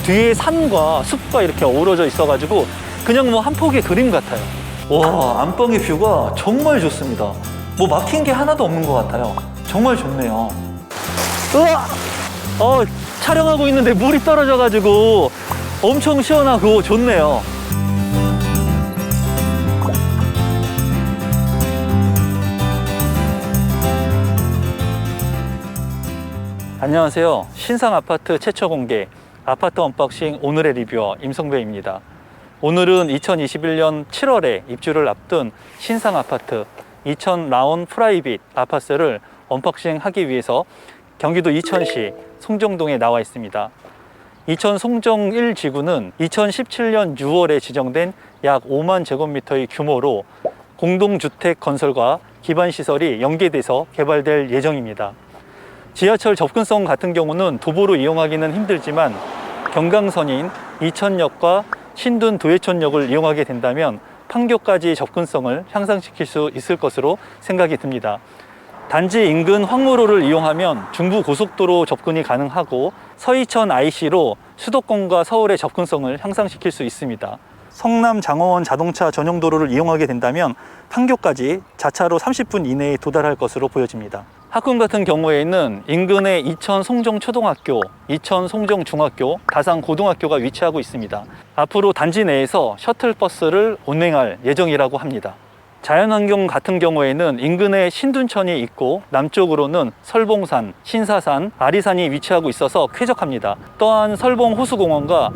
뒤에 산과 숲과 이렇게 어우러져 있어가지고 그냥 뭐 한 폭의 그림 같아요. 와, 안방의 뷰가 정말 좋습니다. 뭐 막힌 게 하나도 없는 것 같아요. 정말 좋네요. 우와! 촬영하고 있는데 물이 떨어져가지고 엄청 시원하고 좋네요. 안녕하세요. 신상 아파트 최초 공개 아파트 언박싱 오늘의 리뷰어 임성배입니다. 오늘은 2021년 7월에 입주를 앞둔 신상 아파트 2000 라온 프라이빗 아파트를 언박싱 하기 위해서 경기도 이천시 송정동에 나와 있습니다. 이천 송정 1지구는 2017년 6월에 지정된 약 5만 제곱미터의 규모로 공동주택 건설과 기반시설이 연계돼서 개발될 예정입니다. 지하철 접근성 같은 경우는 도보로 이용하기는 힘들지만 경강선인 이천역과 신둔 도예촌역을 이용하게 된다면 판교까지 접근성을 향상시킬 수 있을 것으로 생각이 듭니다. 단지 인근 황무로를 이용하면 중부고속도로 접근이 가능하고 서이천 IC로 수도권과 서울의 접근성을 향상시킬 수 있습니다. 성남 장어원 자동차 전용도로를 이용하게 된다면 판교까지 자차로 30분 이내에 도달할 것으로 보여집니다. 학군 같은 경우에는 인근에 이천 송정 초등학교, 이천 송정 중학교, 다산 고등학교가 위치하고 있습니다. 앞으로 단지 내에서 셔틀버스를 운행할 예정이라고 합니다. 자연환경 같은 경우에는 인근에 신둔천이 있고 남쪽으로는 설봉산, 신사산, 아리산이 위치하고 있어서 쾌적합니다. 또한 설봉 호수공원과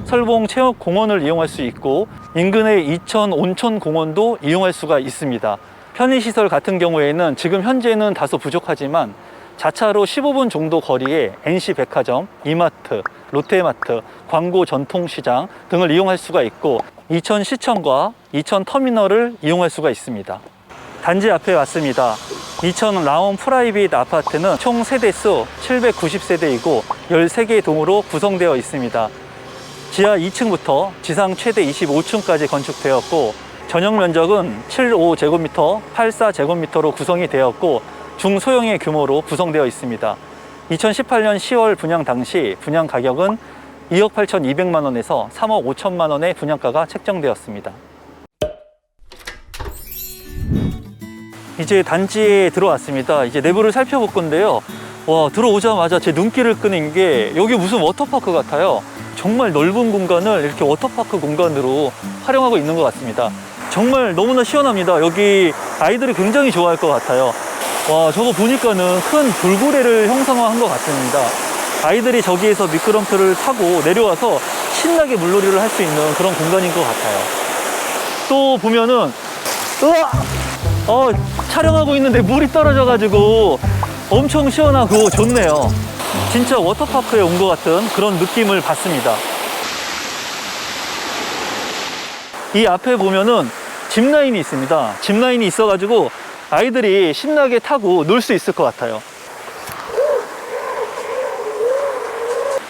설봉 체육공원을 이용할 수 있고 인근의 이천 온천공원도 이용할 수가 있습니다. 편의시설 같은 경우에는 지금 현재는 다소 부족하지만 자차로 15분 정도 거리에 NC백화점, 이마트, 롯데마트, 광고 전통시장 등을 이용할 수가 있고 이천시청과 이천터미널을 이용할 수가 있습니다. 단지 앞에 왔습니다. 이천 라온 프라이빗 아파트는 총 세대수 790세대이고 13개의 동으로 구성되어 있습니다. 지하 2층부터 지상 최대 25층까지 건축되었고 전용 면적은 75제곱미터, 84제곱미터로 구성이 되었고 중소형의 규모로 구성되어 있습니다. 2018년 10월 분양 당시 분양 가격은 2억 8,200만 원에서 3억 5천만 원의 분양가가 책정되었습니다. 이제 단지에 들어왔습니다. 이제 내부를 살펴볼 건데요. 와, 들어오자마자 제 눈길을 끄는 게 여기 무슨 워터파크 같아요. 정말 넓은 공간을 이렇게 워터파크 공간으로 활용하고 있는 것 같습니다. 정말 너무나 시원합니다. 여기 아이들이 굉장히 좋아할 것 같아요. 와, 저거 보니까는 큰 돌고래를 형상화한 것 같습니다. 아이들이 저기에서 미끄럼틀을 타고 내려와서 신나게 물놀이를 할 수 있는 그런 공간인 것 같아요. 또 보면은 촬영하고 있는데 물이 떨어져가지고 엄청 시원하고 좋네요. 진짜 워터파크에 온 것 같은 그런 느낌을 받습니다. 이 앞에 보면은 짚라인이 있습니다. 짚라인이 있어가지고 아이들이 신나게 타고 놀 수 있을 것 같아요.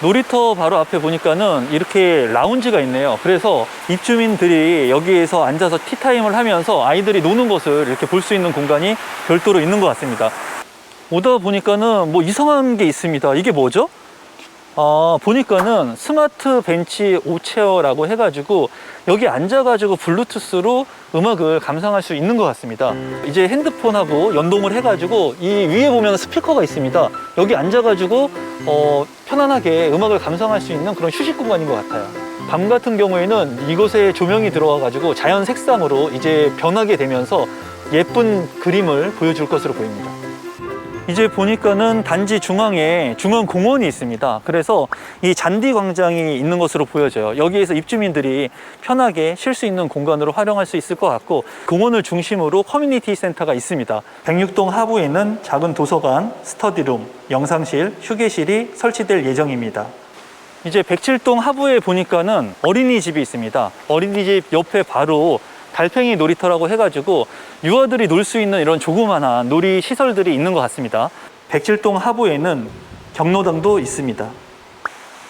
놀이터 바로 앞에 보니까는 이렇게 라운지가 있네요. 그래서 입주민들이 여기에서 앉아서 티타임을 하면서 아이들이 노는 것을 이렇게 볼 수 있는 공간이 별도로 있는 것 같습니다. 오다 보니까는 뭐 이상한 게 있습니다. 이게 뭐죠? 보니까는 스마트 벤치 오체어라고 해가지고 여기 앉아가지고 블루투스로 음악을 감상할 수 있는 것 같습니다. 이제 핸드폰하고 연동을 해가지고 이 위에 보면 스피커가 있습니다. 여기 앉아가지고 편안하게 음악을 감상할 수 있는 그런 휴식 공간인 것 같아요. 밤 같은 경우에는 이곳에 조명이 들어와가지고 자연 색상으로 이제 변하게 되면서 예쁜 그림을 보여줄 것으로 보입니다. 이제 보니까는 단지 중앙에 중앙공원이 있습니다. 그래서 이 잔디광장이 있는 것으로 보여져요. 여기에서 입주민들이 편하게 쉴 수 있는 공간으로 활용할 수 있을 것 같고 공원을 중심으로 커뮤니티 센터가 있습니다. 106동 하부에는 작은 도서관, 스터디룸, 영상실, 휴게실이 설치될 예정입니다. 이제 107동 하부에 보니까는 어린이집이 있습니다. 어린이집 옆에 바로 달팽이 놀이터라고 해가지고 유아들이 놀 수 있는 이런 조그마한 놀이 시설들이 있는 것 같습니다. 107동 하부에는 경로당도 있습니다.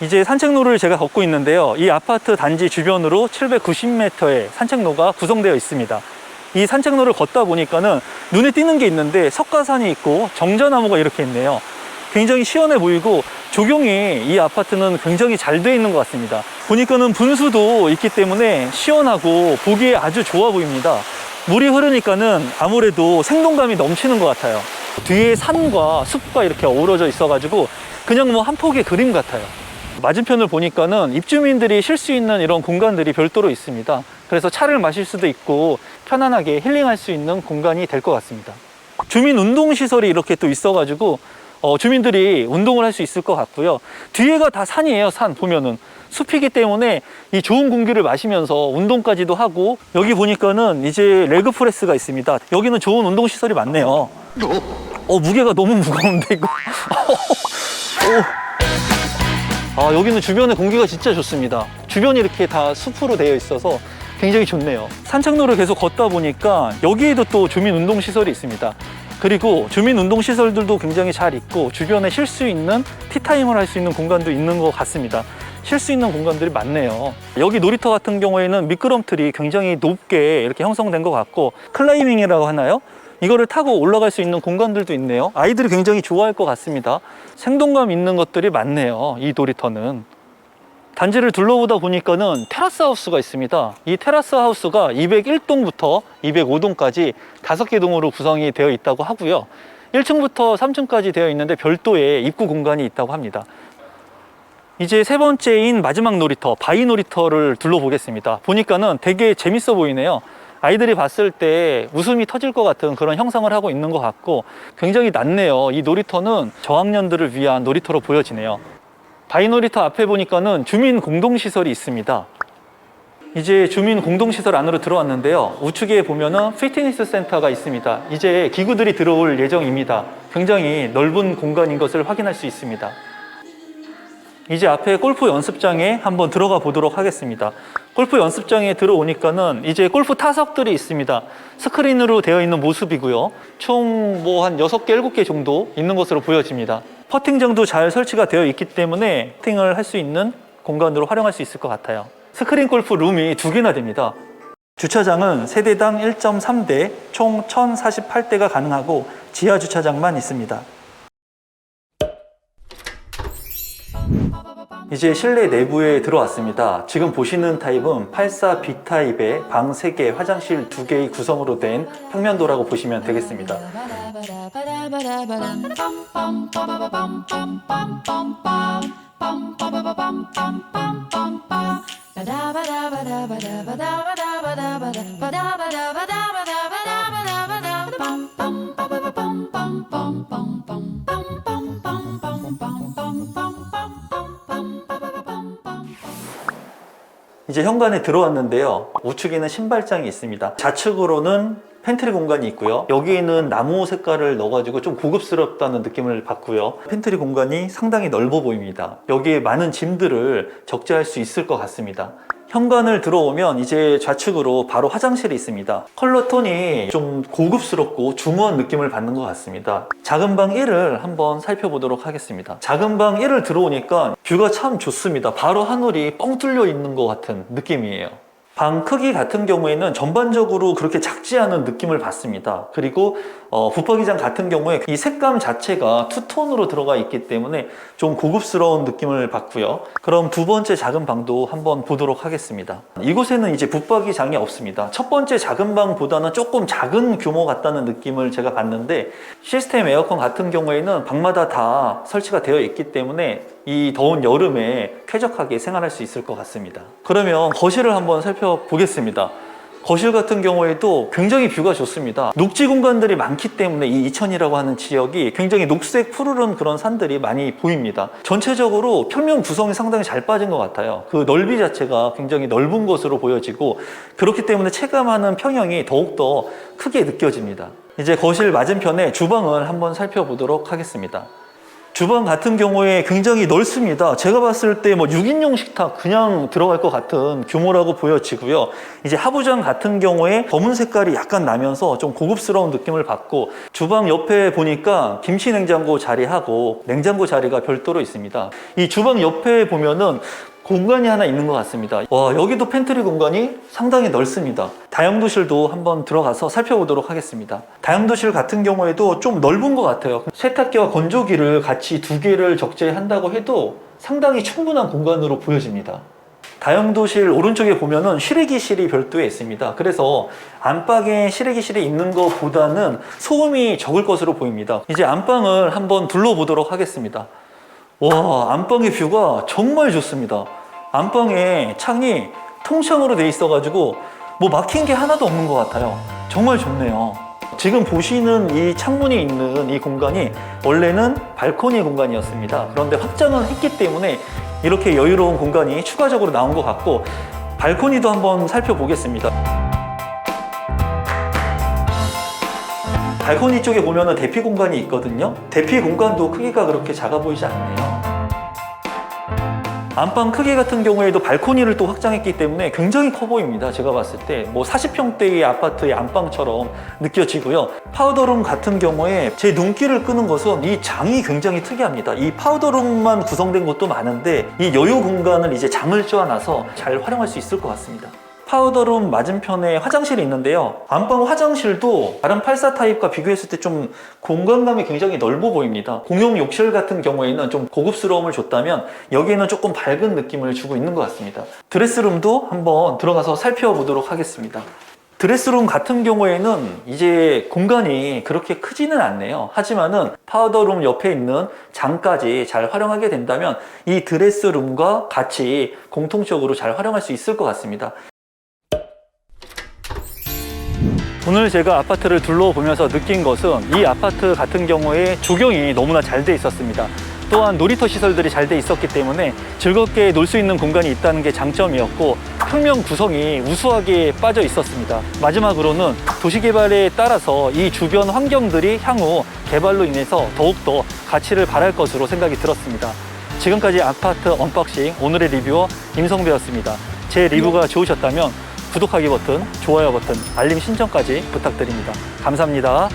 이제 산책로를 제가 걷고 있는데요. 이 아파트 단지 주변으로 790m의 산책로가 구성되어 있습니다. 이 산책로를 걷다 보니까는 눈에 띄는 게 있는데 석가산이 있고 정자나무가 이렇게 있네요. 굉장히 시원해 보이고 조경이 이 아파트는 굉장히 잘 돼 있는 것 같습니다. 보니까는 분수도 있기 때문에 시원하고 보기에 아주 좋아 보입니다. 물이 흐르니까는 아무래도 생동감이 넘치는 것 같아요. 뒤에 산과 숲과 이렇게 어우러져 있어가지고 그냥 뭐 한 폭의 그림 같아요. 맞은편을 보니까는 입주민들이 쉴 수 있는 이런 공간들이 별도로 있습니다. 그래서 차를 마실 수도 있고 편안하게 힐링할 수 있는 공간이 될 것 같습니다. 주민 운동시설이 이렇게 또 있어가지고 주민들이 운동을 할 수 있을 것 같고요. 뒤에가 다 산이에요. 산 보면은 숲이기 때문에 이 좋은 공기를 마시면서 운동까지도 하고, 여기 보니까는 이제 레그프레스가 있습니다. 여기는 좋은 운동시설이 많네요. 무게가 너무 무거운데 이거. 여기는 주변에 공기가 진짜 좋습니다. 주변이 이렇게 다 숲으로 되어 있어서 굉장히 좋네요. 산책로를 계속 걷다 보니까 여기에도 또 주민 운동시설이 있습니다. 그리고 주민 운동시설들도 굉장히 잘 있고 주변에 쉴 수 있는 티타임을 할 수 있는 공간도 있는 것 같습니다. 쉴 수 있는 공간들이 많네요. 여기 놀이터 같은 경우에는 미끄럼틀이 굉장히 높게 이렇게 형성된 것 같고, 클라이밍이라고 하나요? 이거를 타고 올라갈 수 있는 공간들도 있네요. 아이들이 굉장히 좋아할 것 같습니다. 생동감 있는 것들이 많네요. 이 놀이터는. 단지를 둘러보다 보니까는 테라스 하우스가 있습니다. 이 테라스 하우스가 201동부터 205동까지 5개 동으로 구성이 되어 있다고 하고요. 1층부터 3층까지 되어 있는데 별도의 입구 공간이 있다고 합니다. 이제 세 번째인 마지막 놀이터, 바위 놀이터를 둘러보겠습니다. 보니까는 되게 재밌어 보이네요. 아이들이 봤을 때 웃음이 터질 것 같은 그런 형상을 하고 있는 것 같고 굉장히 낮네요. 이 놀이터는 저학년들을 위한 놀이터로 보여지네요. 바위 놀이터 앞에 보니까는 주민 공동시설이 있습니다. 이제 주민 공동시설 안으로 들어왔는데요. 우측에 보면은 피트니스 센터가 있습니다. 이제 기구들이 들어올 예정입니다. 굉장히 넓은 공간인 것을 확인할 수 있습니다. 이제 앞에 골프 연습장에 한번 들어가 보도록 하겠습니다. 골프 연습장에 들어오니까는 이제 골프 타석들이 있습니다. 스크린으로 되어 있는 모습이고요. 총 뭐 한 6개, 7개 정도 있는 것으로 보여집니다. 퍼팅장도 잘 설치가 되어 있기 때문에 퍼팅을 할 수 있는 공간으로 활용할 수 있을 것 같아요. 스크린 골프 룸이 2개나 됩니다. 주차장은 세대당 1.3대, 총 1048대가 가능하고 지하 주차장만 있습니다. 이제 실내 내부에 들어왔습니다. 지금 보시는 타입은 84 B타입의 방 3개, 화장실 2개의 구성으로 된 평면도라고 보시면 되겠습니다. 이제 현관에 들어왔는데요. 우측에는 신발장이 있습니다. 좌측으로는 팬트리 공간이 있고요. 여기에는 나무 색깔을 넣어가지고 좀 고급스럽다는 느낌을 받고요. 팬트리 공간이 상당히 넓어 보입니다. 여기에 많은 짐들을 적재할 수 있을 것 같습니다. 현관을 들어오면 이제 좌측으로 바로 화장실이 있습니다. 컬러 톤이 좀 고급스럽고 중후한 느낌을 받는 것 같습니다. 작은 방 1을 한번 살펴보도록 하겠습니다. 작은 방 1을 들어오니까 뷰가 참 좋습니다. 바로 하늘이 뻥 뚫려 있는 것 같은 느낌이에요. 방 크기 같은 경우에는 전반적으로 그렇게 작지 않은 느낌을 받습니다. 그리고 붙박이장 같은 경우에 이 색감 자체가 투톤으로 들어가 있기 때문에 좀 고급스러운 느낌을 받고요. 그럼 두 번째 작은 방도 한번 보도록 하겠습니다. 이곳에는 이제 붙박이장이 없습니다. 첫 번째 작은 방보다는 조금 작은 규모 같다는 느낌을 제가 받는데, 시스템 에어컨 같은 경우에는 방마다 다 설치가 되어 있기 때문에 이 더운 여름에 쾌적하게 생활할 수 있을 것 같습니다. 그러면 거실을 한번 살펴보겠습니다. 거실 같은 경우에도 굉장히 뷰가 좋습니다. 녹지 공간들이 많기 때문에 이 이천이라고 하는 지역이 굉장히 녹색 푸르른 그런 산들이 많이 보입니다. 전체적으로 평면 구성이 상당히 잘 빠진 것 같아요. 그 넓이 자체가 굉장히 넓은 것으로 보여지고, 그렇기 때문에 체감하는 평형이 더욱더 크게 느껴집니다. 이제 거실 맞은편에 주방을 한번 살펴보도록 하겠습니다. 주방 같은 경우에 굉장히 넓습니다. 제가 봤을 때 뭐 6인용 식탁 그냥 들어갈 것 같은 규모라고 보여지고요. 이제 하부장 같은 경우에 검은 색깔이 약간 나면서 좀 고급스러운 느낌을 받고, 주방 옆에 보니까 김치 냉장고 자리하고 냉장고 자리가 별도로 있습니다. 이 주방 옆에 보면은 공간이 하나 있는 것 같습니다. 와, 여기도 팬트리 공간이 상당히 넓습니다. 다용도실도 한번 들어가서 살펴보도록 하겠습니다. 다용도실 같은 경우에도 좀 넓은 것 같아요. 세탁기와 건조기를 같이 두 개를 적재한다고 해도 상당히 충분한 공간으로 보여집니다. 다용도실 오른쪽에 보면은 실외기실이 별도에 있습니다. 그래서 안방에 실외기실이 있는 것보다는 소음이 적을 것으로 보입니다. 이제 안방을 한번 둘러보도록 하겠습니다. 와, 안방의 뷰가 정말 좋습니다. 안방에 창이 통창으로 돼 있어가지고 뭐 막힌 게 하나도 없는 것 같아요. 정말 좋네요. 지금 보시는 이 창문이 있는 이 공간이 원래는 발코니 공간이었습니다. 그런데 확장을 했기 때문에 이렇게 여유로운 공간이 추가적으로 나온 것 같고, 발코니도 한번 살펴보겠습니다. 발코니 쪽에 보면은 대피 공간이 있거든요. 대피 공간도 크기가 그렇게 작아 보이지 않네요. 안방 크기 같은 경우에도 발코니를 또 확장했기 때문에 굉장히 커 보입니다. 제가 봤을 때 뭐 40평대의 아파트의 안방처럼 느껴지고요. 파우더룸 같은 경우에 제 눈길을 끄는 것은 이 장이 굉장히 특이합니다. 이 파우더룸만 구성된 것도 많은데 이 여유 공간을 이제 장을 쪄놔서 잘 활용할 수 있을 것 같습니다. 파우더룸 맞은편에 화장실이 있는데요. 안방 화장실도 다른 84 타입과 비교했을 때 좀 공간감이 굉장히 넓어 보입니다. 공용 욕실 같은 경우에는 좀 고급스러움을 줬다면 여기에는 조금 밝은 느낌을 주고 있는 것 같습니다. 드레스룸도 한번 들어가서 살펴보도록 하겠습니다. 드레스룸 같은 경우에는 이제 공간이 그렇게 크지는 않네요. 하지만은 파우더룸 옆에 있는 장까지 잘 활용하게 된다면 이 드레스룸과 같이 공통적으로 잘 활용할 수 있을 것 같습니다. 오늘 제가 아파트를 둘러보면서 느낀 것은 이 아파트 같은 경우에 조경이 너무나 잘 돼 있었습니다. 또한 놀이터 시설들이 잘 돼 있었기 때문에 즐겁게 놀 수 있는 공간이 있다는 게 장점이었고, 평면 구성이 우수하게 빠져 있었습니다. 마지막으로는 도시개발에 따라서 이 주변 환경들이 향후 개발로 인해서 더욱더 가치를 발할 것으로 생각이 들었습니다. 지금까지 아파트 언박싱 오늘의 리뷰어 임성배였습니다. 제 리뷰가 좋으셨다면 구독하기 버튼, 좋아요 버튼, 알림 신청까지 부탁드립니다. 감사합니다.